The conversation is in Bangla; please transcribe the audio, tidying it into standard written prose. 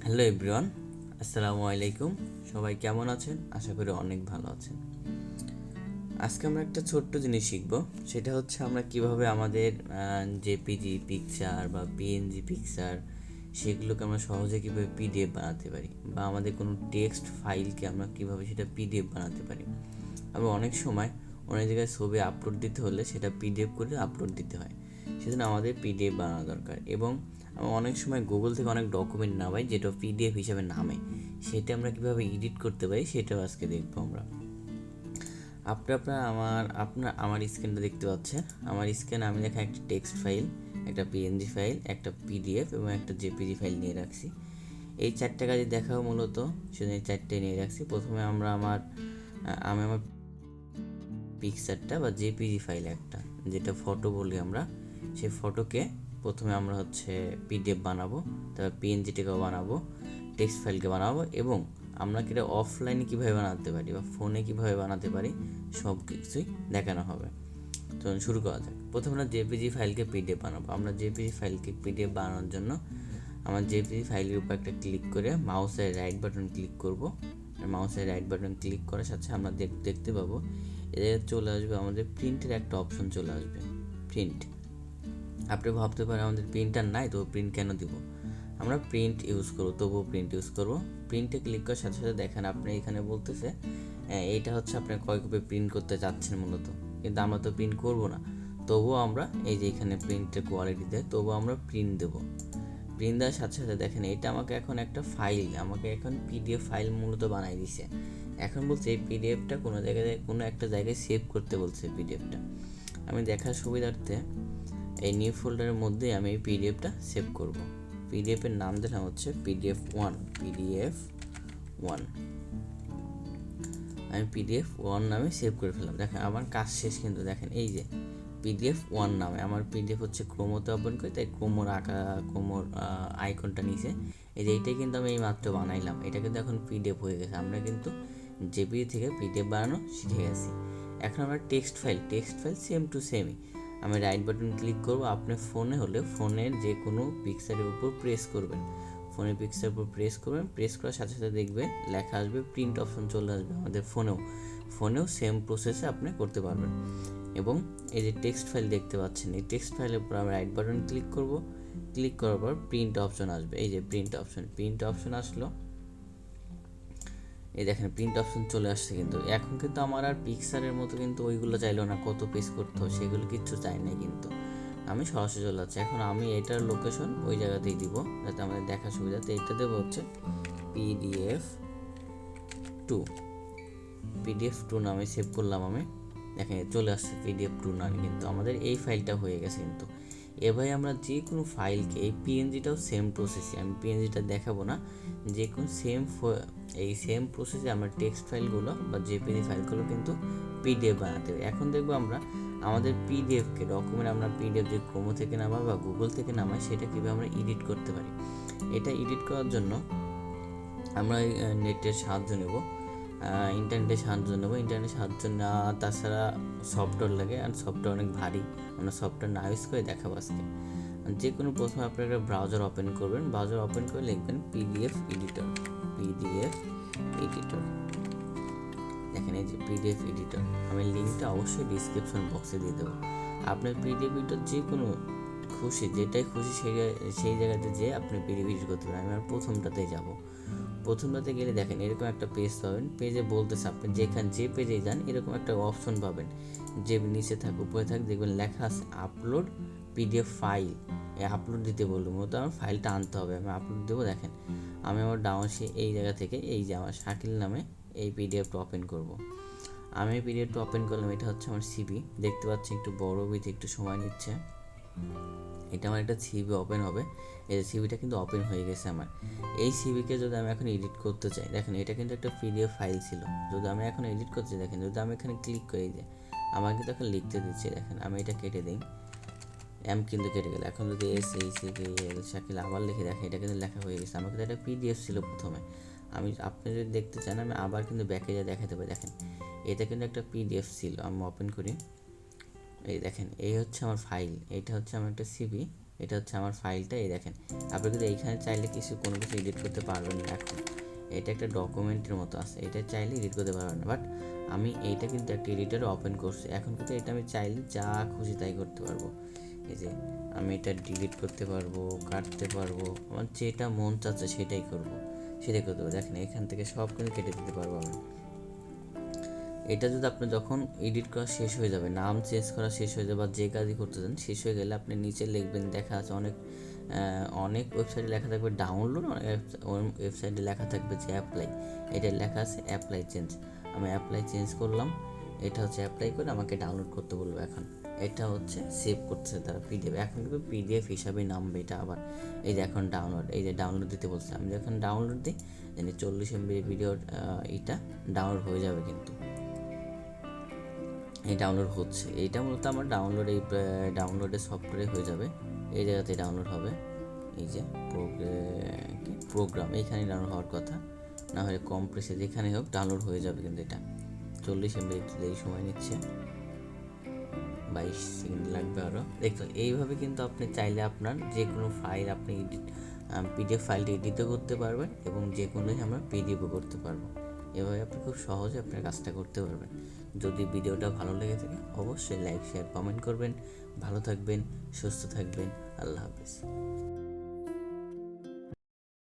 হ্যালো এভরিওয়ান, আসসালামু আলাইকুম। সবাই কেমন আছেন? আশা করি অনেক ভালো আছেন। আজকে আমরা একটা ছোট্ট জিনিস শিখব, সেটা হচ্ছে আমরা কিভাবে আমাদের জেপিজি পিকচার বা পিএনজি পিকচার সেগুলোকে আমরা সহজে কীভাবে পিডিএফ বানাতে পারি, বা আমাদের কোনো টেক্সট ফাইলকে আমরা কীভাবে সেটা পিডিএফ বানাতে পারি। আবার অনেক সময় অনেক জায়গায় ছবি আপলোড দিতে হলে সেটা পিডিএফ করে আপলোড দিতে হয়, সেজন্য আমাদের পিডিএফ বানানো দরকার। এবং অনেক সময় গুগল থেকে অনেক ডকুমেন্ট নামাই যেটা পিডিএফ হিসাবে নামে, সেটা আমরা কীভাবে এডিট করতে পারি সেটাও আজকে দেখবো আমরা। আপনার স্ক্রিনটা দেখতে পাচ্ছেন। আমার স্ক্রিনে আমি দেখা একটা টেক্সট ফাইল, একটা পিএনজি ফাইল, একটা পিডিএফ এবং একটা জেপিজি ফাইল নিয়ে রাখছি। এই চারটে কাজে দেখাও মূলত, সেজন্য এই চারটে নিয়ে রাখছি। প্রথমে আমি আমার পিকচারটা বা জেপিজি ফাইল একটা, যেটা ফটো বলি আমরা, সেই ফটোকে প্রথমে আমরা পিডিএফ বানাবো, তারপর পিএনজিটাকেও বানাবো, টেক্সট ফাইলকে বানাবো, এবং আমরা এটা অফলাইনে কীভাবে বানাতে পারি বা ফোনে কীভাবে বানাতে পারি সব কিছুই দেখানো হবে। তো শুরু করা যাক। প্রথমে আমরা জেপিজি ফাইলকে পিডিএফ বানাবো। আমরা জেপিজি ফাইলকে পিডিএফ বানানোর জন্য আমার জেপিজি ফাইলের উপর একটা ক্লিক করে মাউসের রাইট বাটন ক্লিক করব। মাউসের রাইট বাটন ক্লিক করার সাথে আমরা দেখতে পাবো এদের চলে আসবে আমাদের প্রিন্টের একটা অপশন চলে আসবে, প্রিন্ট। আপনি ভাবতে পারেন আমাদের প্রিন্টার নাই, তো প্রিন্ট কেন দিব? আমরা প্রিন্ট ইউজ করবো, তবুও প্রিন্ট ইউজ করবো। প্রিন্টে ক্লিক করার সাথে সাথে দেখেন আপনি এখানে বলতেছে এইটা আপনি কয় কপি প্রিন্ট করতে চাচ্ছেন মূলত, কিন্তু আমরা তো প্রিন্ট করবো না। তবুও আমরা এই যে এখানে প্রিন্টের কোয়ালিটিতে তবুও আমরা প্রিন্ট দেবো। প্রিন্ট দেওয়ার সাথে সাথে দেখেন এটা আমাকে এখন একটা ফাইল, আমাকে এখন পিডিএফ ফাইল মূলত বানাই দিছে। এখন বলছে এই পিডিএফটা কোনো একটা জায়গায় সেভ করতে বলছে। পিডিএফটা আমি দেখার সুবিধার্থে এই নিউ ফোল্ডারের মধ্যে আমি এই পিডিএফটা সেভ করব। পিডিএফের নাম দিলাম PDF1। আমি PDF1 নামে সেভ করে ফেললাম। দেখেন আমার কাজ শেষ, কিন্তু দেখেন এই যে PDF1 নামে আমার পিডিএফ ক্রোমোতে ওপেন করে, তাই ক্রোমোর আইকনটা নিচে এই যে এইটাই কিন্তু আমি এই মাত্র বানাইলাম। এটা কিন্তু এখন পিডিএফ হয়ে গেছে। আমরা কিন্তু জেপিজি থেকে পিডিএফ বানানো শিখে গেছি। এখন আমরা টেক্সট ফাইল সেম টু সেমই আমি রাইট বাটন ক্লিক করব। আপনি ফোনে হলে ফোনের যে কোনো পিকচারের উপর প্রেস করবেন, ফোনের পিকচারের উপর প্রেস করবেন। প্রেস করার সাথে সাথে দেখবেন লেখা আসবে, প্রিন্ট অপশন চলে আসবে। আমাদের ফোনেও সেম প্রসেসে আপনি করতে পারবেন। এবং এই যে টেক্সট ফাইল দেখতে পাচ্ছেন, এই টেক্সট ফাইলের উপর আমি রাইট বাটন ক্লিক করব। ক্লিক করার পর প্রিন্ট অপশন আসবে। এই যে প্রিন্ট অপশন আসলো, এই দেখেন প্রিন্ট অপশন চলে আসছে। কিন্তু এখন কিন্তু আমার আর পিকচারের মতো কিন্তু ওইগুলো চাইলো না, কত পেজ করতে হয় সেগুলো কিচ্ছু চাই না, কিন্তু আমি সরাসরি চলে যাচ্ছি। এখন আমি এটার লোকেশন ওই জায়গাতেই দিব যাতে আমাদের দেখার সুবিধাতে। এটা দেবো PDF2 নামে সেভ করলাম আমি। দেখেন চলে আসছে PDF2 নামে, কিন্তু আমাদের এই ফাইলটা হয়ে গেছে। কিন্তু এভাবে আমরা যে কোনো ফাইলকে, এই পিএনজিটাও সেম প্রসেসে, আমি পিএনজিটা দেখাবো না, যে কোনো সেম প্রসেসে আমরা টেক্সট ফাইলগুলো বা জেপিজি ফাইলগুলো কিন্তু পিডিএফ বানাতে হবে। এখন দেখবো আমরা আমাদের পিডিএফকে আমরা পিডিএফ যে ক্রোমো থেকে নামাই বা গুগল থেকে নামাই, সেটা কীভাবে আমরা এডিট করতে পারি। এটা এডিট করার জন্য আমরা নেটের সাহায্য নেব, ইন্টারনেটের সাহায্য না, তাছাড়া সফটওয়্যার লাগে, আর সফটওয়্যার অনেক ভারী, আমরা সফটওয়্যার না ইউজ করে দেখাবো আজকে। যে কোনো প্রথমে আপনারা একটা ব্রাউজার ওপেন করবেন। ব্রাউজার ওপেন করে লিখবেন পিডিএফ এডিটর। দেখেন এই যে পিডিএফ এডিটর, আমি লিঙ্কটা অবশ্যই ডিসক্রিপশন বক্সে দিয়ে দেবো। আপনার পিডিএফ এডিটর যে কোনো যেটাই খুশি সেই জায়গাতে যেয়ে আপনি পিডিএফ এডিট করতে পারেন। আমি প্রথমটাতে যাব। প্রথমটাতে গেলে দেখেন এরকম একটা পেজ পাবেন। পেজে বলতেছে আপনি যে পেজে যান এরকম একটা অপশন পাবেন, যে নিচে উপরে দেখবেন লেখা আছে আপলোড পিডিএফ ফাইল। আপলোড দিতে বলবো, মূলত আমার ফাইলটা আনতে হবে, আমি আপলোড দেবো। দেখেন আমি আমার এই জায়গা থেকে এই যে আমার শাকিল নামে এই পিডিএফটা ওপেন করব। আমি পিডিএফটা ওপেন করলাম। এটা আমার সিভি, দেখতে পাচ্ছি একটু বড় হইতে একটু সময় নিচ্ছে। এটা আমার একটা সিভি ওপেন হবে। এই সিভিটা কিন্তু ওপেন হয়ে গেছে আমার। এই সিভিকে যদি আমি এখন এডিট করতে চাই, দেখেন এটা কিন্তু একটা পিডিএফ ফাইল ছিল। যদি আমি এখন এডিট করতে চাই, দেখেন যদি আমি এখানে ক্লিক করে দিই, আমার কিন্তু এখন লিখতে দিচ্ছে। দেখেন আমি এটা কেটে দিই, কিন্তু কেটে গেল। এখন যদি শাকিল আবার লিখে, দেখেন এটা কিন্তু লেখা হয়ে গেছে। আমার কিন্তু একটা পিডিএফ ছিল প্রথমে। আপনি যদি দেখতে চান আমি আবার কিন্তু ব্যাকে যা দেখাতে পারি। দেখেন এটা কিন্তু একটা পিডিএফ ছিল। আমি ওপেন করি, এই দেখেন এই আমার ফাইল, এটা আমার একটা সিভি। এটা হচ্ছে আমার ফাইলটা। এই দেখেন, আপনি কিন্তু এইখানে চাইলে কোনো কিছু এডিট করতে পারবেন না। এখন এটা একটা ডকুমেন্টের মতো আছে, এটা চাইলে এডিট করতে পারবেন না, বাট আমি এইটা কিন্তু একটা এডিটর ওপেন করছি। এখন কিন্তু এটা আমি চাইলে যা খুশি তাই করতে পারবো। এই যে আমি এটা ডিলিট করতে পারবো, কাটতে পারবো, আমার যেটা মন চাচ্ছে সেটাই করতে পারবো। দেখেন এখান থেকে সব কিছু কেটে দিতে পারবো আমি। এটা যদি আপনি যখন এডিট করা শেষ হয়ে যাবে, নাম চেঞ্জ করা শেষ হয়ে যাবে, বা যে কাজই করতে চান শেষ হয়ে গেলে আপনি নিচে লিখবেন, দেখা আছে অনেক ওয়েবসাইটে লেখা থাকবে ডাউনলোড, অনেক ওয়েবসাইটে লেখা থাকবে যে অ্যাপ্লাই। এটা লেখা আছে অ্যাপ্লাই চেঞ্জ। আমি অ্যাপ্লাই চেঞ্জ করলাম, এটা হচ্ছে অ্যাপ্লাই করে আমাকে ডাউনলোড করতে বলবো। এখন এটা হচ্ছে সেভ করছে তারা পিডিএফ, এখন কিন্তু পিডিএফ হিসাবে নামবে এটা আবার। এই যে এখন ডাউনলোড, এই যে ডাউনলোড দিতে বলছে, আমি যখন ডাউনলোড দিই 40 MB ভিডিও এটা ডাউনলোড হয়ে যাবে। কিন্তু এই ডাউনলোড হচ্ছে, এইটা মূলত আমার ডাউনলোডের সফটওয়্যারে হয়ে যাবে। এই জায়গাতে ডাউনলোড হবে, এই যে প্রোগ্রাম এইখানে ডাউনলোড হওয়ার কথা, না হলে কম্প্রেসে যেখানে হোক ডাউনলোড হয়ে যাবে। কিন্তু এটা 40 MB এই সময় নিচ্ছে, 22 সেকেন্ড লাগবে আরও। দেখুন এইভাবে কিন্তু আপনি চাইলে আপনার যে কোনো ফাইল আপনি পিডিএফ ফাইলটি এডিটও করতে পারবেন এবং যে কোনো আমরা পিডিএফও করতে পারবো। এভাবে আপনি খুব সহজে আপনার কাজটা করতে পারবেন। যদি ভিডিওটা ভালো লেগে থাকে অবশ্যই লাইক, শেয়ার, কমেন্ট করবেন। ভালো থাকবেন, সুস্থ থাকবেন। আল্লাহ হাফেজ।